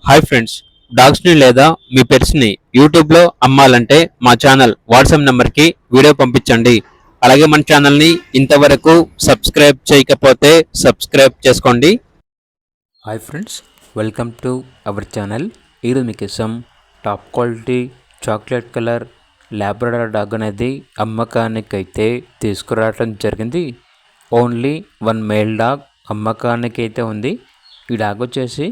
Hi friends, డాగ్స్ని లేదా మీ పెట్స్ని యూట్యూబ్లో అమ్మాలంటే మా ఛానల్ వాట్సాప్ నెంబర్కి వీడియో పంపించండి. అలాగే మన ఛానల్ని ఇంతవరకు సబ్స్క్రైబ్ చేయకపోతే సబ్స్క్రైబ్ చేసుకోండి. Hi friends, welcome to our channel. ఈరోజు మీకోసం top quality chocolate colour Labrador dog అనేది అమ్మకానికైతే తీసుకురావడం జరిగింది. ఓన్లీ వన్ మేల్ డాగ్ అమ్మకానికి అయితే ఉంది. ఈ డాగ్ వచ్చేసి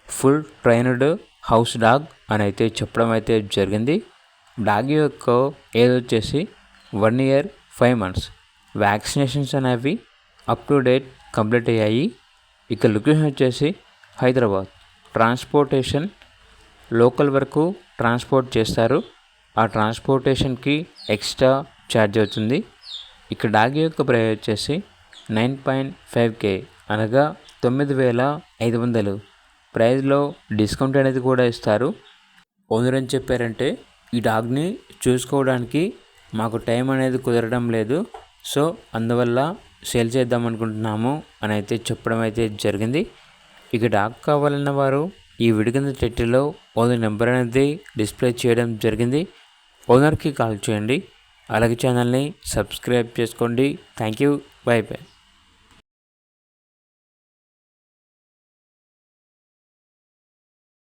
ఫుల్ ట్రైన్డ్ హౌస్ డాగ్ అని అయితే చెప్పడం అయితే జరిగింది. డాగ్ యొక్క ఏజ్ వచ్చేసి 1 year 5 months. వ్యాక్సినేషన్స్ అనేవి అప్ టు డేట్ కంప్లీట్ అయ్యాయి. ఇక లొకేషన్ వచ్చేసి హైదరాబాద్. ట్రాన్స్పోర్టేషన్ లోకల్ వరకు ట్రాన్స్పోర్ట్ చేస్తారు. ఆ ట్రాన్స్పోర్టేషన్కి ఎక్స్ట్రా ఛార్జ్ అవుతుంది. ఇక డాగ్ యొక్క ప్రైస్ వచ్చేసి 9.5K అనగా 9,500. ప్రైస్లో డిస్కౌంట్ అనేది కూడా ఇస్తారు. ఓనర్ ఏం చెప్పారంటే, ఈ డాగ్ని చూసుకోవడానికి మాకు టైం అనేది కుదరడం లేదు, సో అందువల్ల సేల్ చేద్దాం అనుకుంటున్నాము అని అయితే చెప్పడం అయితే జరిగింది. ఇక డాగ్ కావాలన్న వారు ఈ వీడియో కింద టైటిల్లో ఓనర్ నెంబర్ అనేది డిస్ప్లే చేయడం జరిగింది. ఓనర్కి కాల్ చేయండి. అలాగే ఛానల్ని సబ్స్క్రైబ్ చేసుకోండి. Thank you. By by.